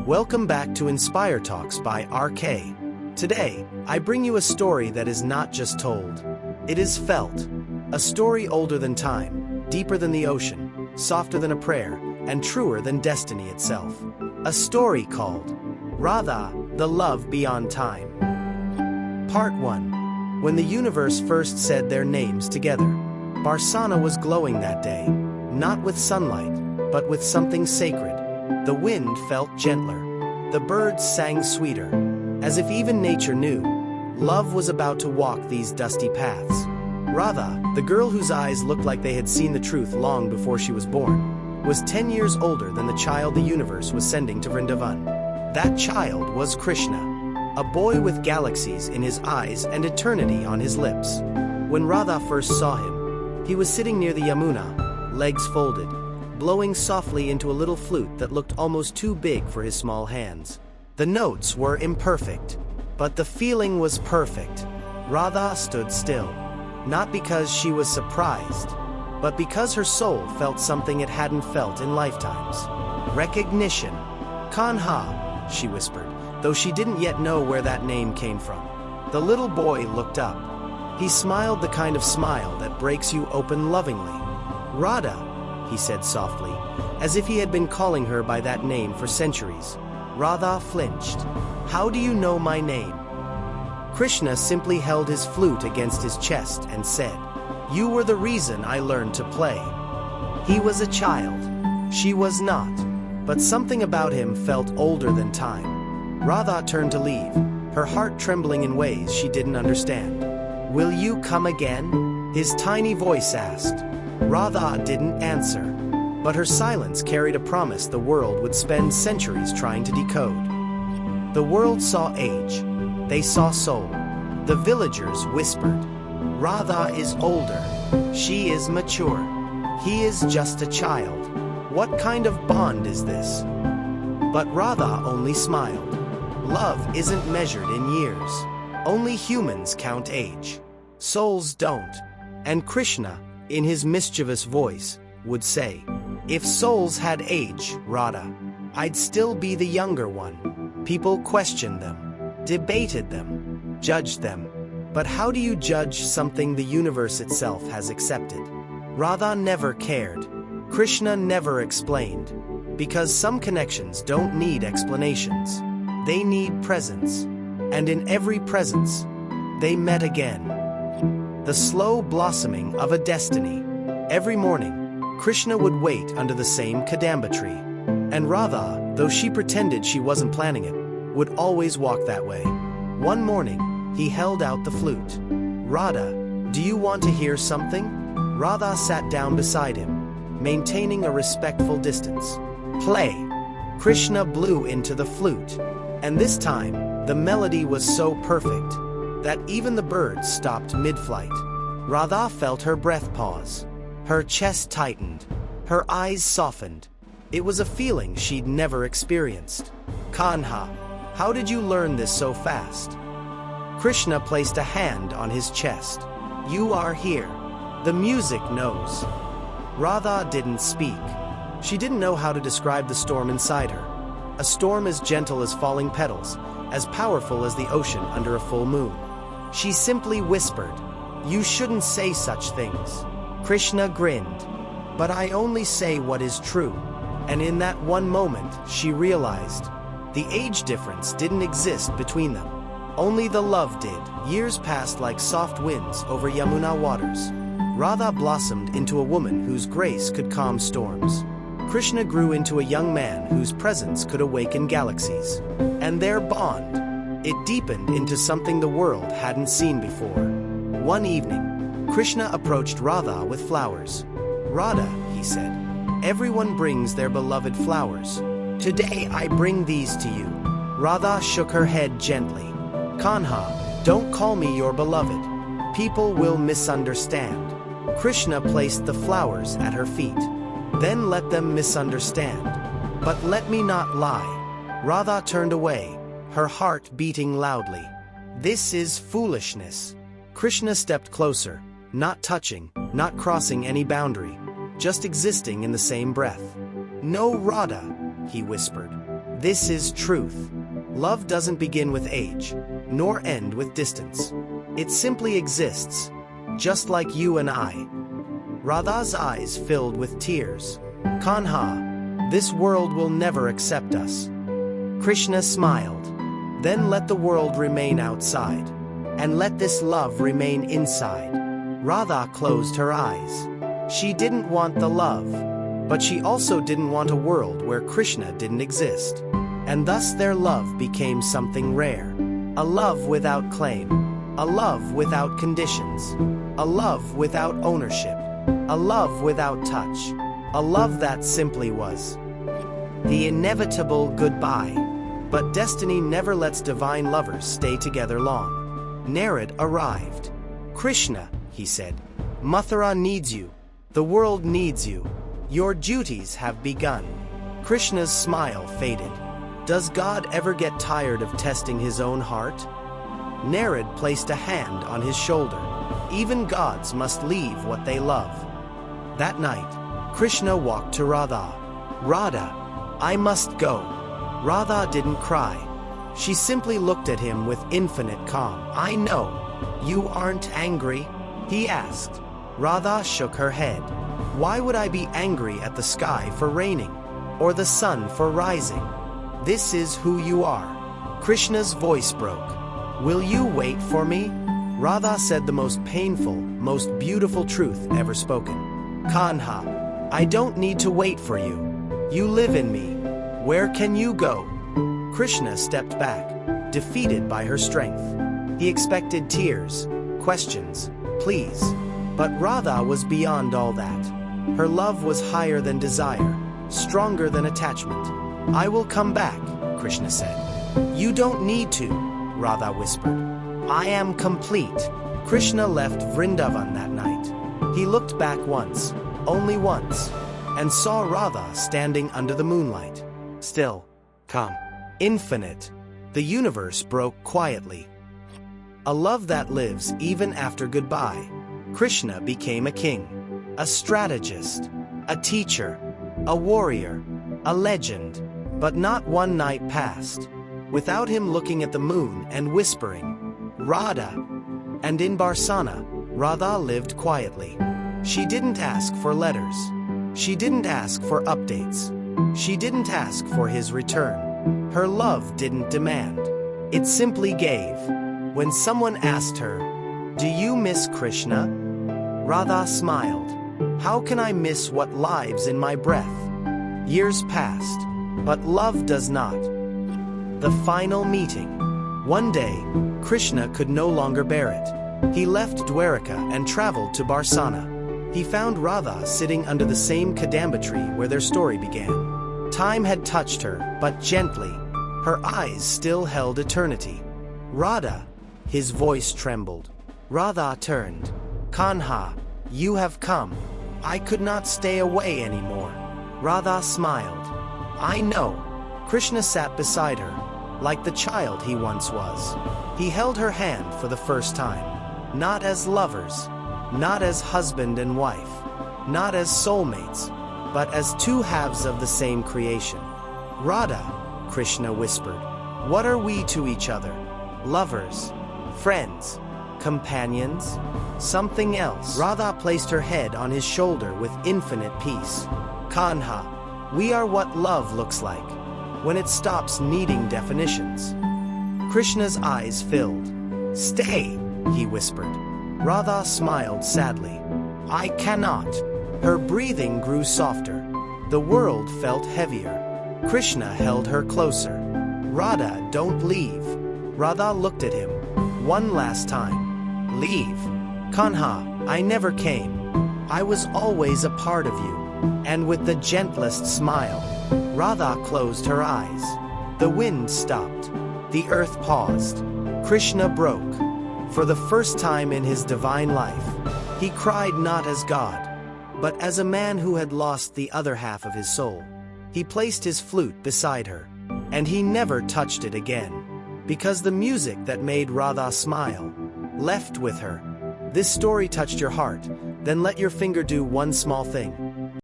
Welcome back to Inspire Talks by RK. Today, I bring you a story that is not just told. It is felt. A story older than time, deeper than the ocean, softer than a prayer, and truer than destiny itself. A story called Radha, the Love Beyond Time. Part 1. When the universe first said their names together, Barsana was glowing that day, not with sunlight, but with something sacred. The wind felt gentler. The birds sang sweeter, as if even nature knew love was about to walk these dusty paths. Radha, the girl whose eyes looked like they had seen the truth long before she was born, was 10 years older than the child the universe was sending to Vrindavan. That child was Krishna, a boy with galaxies in his eyes and eternity on his lips. When Radha first saw him, he was sitting near the Yamuna, legs folded, blowing softly into a little flute that looked almost too big for his small hands. The notes were imperfect, but the feeling was perfect. Radha stood still, not because she was surprised, but because her soul felt something it hadn't felt in lifetimes. Recognition. Kanha, she whispered, though she didn't yet know where that name came from. The little boy looked up. He smiled the kind of smile that breaks you open lovingly. Radha, he said softly, as if he had been calling her by that name for centuries. Radha flinched. How do you know my name? Krishna simply held his flute against his chest and said, You were the reason I learned to play. He was a child. She was not. But something about him felt older than time. Radha turned to leave, her heart trembling in ways she didn't understand. Will you come again? His tiny voice asked. Radha didn't answer, but her silence carried a promise the world would spend centuries trying to decode. The world saw age. They saw soul. The villagers whispered, Radha is older. She is mature. He is just a child. What kind of bond is this? But Radha only smiled. Love isn't measured in years. Only humans count age. Souls don't. And Krishna, in his mischievous voice, would say, If souls had age, Radha, I'd still be the younger one. People questioned them, debated them, judged them. But how do you judge something the universe itself has accepted? Radha never cared. Krishna never explained. Because some connections don't need explanations. They need presence. And in every presence, they met again. The slow blossoming of a destiny. Every morning, Krishna would wait under the same Kadamba tree. And Radha, though she pretended she wasn't planning it, would always walk that way. One morning, he held out the flute. Radha, do you want to hear something? Radha sat down beside him, maintaining a respectful distance. Play. Krishna blew into the flute. And this time, the melody was so perfect that even the birds stopped mid-flight. Radha felt her breath pause. Her chest tightened. Her eyes softened. It was a feeling she'd never experienced. Kanha, how did you learn this so fast? Krishna placed a hand on his chest. You are here. The music knows. Radha didn't speak. She didn't know how to describe the storm inside her. A storm as gentle as falling petals, as powerful as the ocean under a full moon. She simply whispered, You shouldn't say such things. Krishna grinned. But I only say what is true. And in that one moment, she realized the age difference didn't exist between them. Only the love did. Years passed like soft winds over Yamuna waters. Radha blossomed into a woman whose grace could calm storms. Krishna grew into a young man whose presence could awaken galaxies. And their bond, it deepened into something the world hadn't seen before. One evening, Krishna approached Radha with flowers. Radha, he said, everyone brings their beloved flowers. Today I bring these to you. Radha shook her head gently. Kanha, don't call me your beloved. People will misunderstand. Krishna placed the flowers at her feet. Then let them misunderstand. But let me not lie. Radha turned away, her heart beating loudly. This is foolishness. Krishna stepped closer, not touching, not crossing any boundary, just existing in the same breath. No, Radha, he whispered. This is truth. Love doesn't begin with age, nor end with distance. It simply exists, just like you and I. Radha's eyes filled with tears. Kanha, this world will never accept us. Krishna smiled. Then let the world remain outside, and let this love remain inside. Radha closed her eyes. She didn't want the love, but she also didn't want a world where Krishna didn't exist. And thus their love became something rare. A love without claim. A love without conditions. A love without ownership. A love without touch. A love that simply was. The inevitable goodbye. But destiny never lets divine lovers stay together long. Narad arrived. Krishna, he said, Mathura needs you. The world needs you. Your duties have begun. Krishna's smile faded. Does God ever get tired of testing his own heart? Narad placed a hand on his shoulder. Even gods must leave what they love. That night, Krishna walked to Radha. Radha, I must go. Radha didn't cry. She simply looked at him with infinite calm. I know. You aren't angry? He asked. Radha shook her head. Why would I be angry at the sky for raining, or the sun for rising? This is who you are. Krishna's voice broke. Will you wait for me? Radha said the most painful, most beautiful truth ever spoken. Kanha, I don't need to wait for you. You live in me. Where can you go? Krishna stepped back, defeated by her strength. He expected tears, questions, pleas. But Radha was beyond all that. Her love was higher than desire, stronger than attachment. I will come back, Krishna said. You don't need to, Radha whispered. I am complete. Krishna left Vrindavan that night. He looked back once, only once, and saw Radha standing under the moonlight. Still, calm, infinite. The universe broke quietly. A love that lives even after goodbye. Krishna became a king, a strategist, a teacher, a warrior, a legend. But not one night passed without him looking at the moon and whispering, Radha. And in Barsana, Radha lived quietly. She didn't ask for letters. She didn't ask for updates. She didn't ask for his return. Her love didn't demand. It simply gave. When someone asked her, do you miss Krishna? Radha smiled. How can I miss what lives in my breath? Years passed, but love does not. The final meeting. One day, Krishna could no longer bear it. He left Dwarika and traveled to Barsana. He found Radha sitting under the same Kadamba tree where their story began. Time had touched her, but gently. Her eyes still held eternity. Radha, his voice trembled. Radha turned. Kanha, you have come. I could not stay away anymore. Radha smiled. I know. Krishna sat beside her, like the child he once was. He held her hand for the first time. Not as lovers, not as husband and wife, not as soulmates, but as two halves of the same creation. Radha, Krishna whispered, what are we to each other? Lovers, friends, companions, something else? Radha placed her head on his shoulder with infinite peace. Kanha, we are what love looks like, when it stops needing definitions. Krishna's eyes filled. Stay, he whispered. Radha smiled sadly. I cannot. Her breathing grew softer. The world felt heavier. Krishna held her closer. Radha, don't leave. Radha looked at him. One last time. Leave. Kanha, I never came. I was always a part of you. And with the gentlest smile, Radha closed her eyes. The wind stopped. The earth paused. Krishna broke. For the first time in his divine life, he cried not as God, but as a man who had lost the other half of his soul. He placed his flute beside her, and he never touched it again, because the music that made Radha smile left with her. This story touched your heart, then let your finger do one small thing.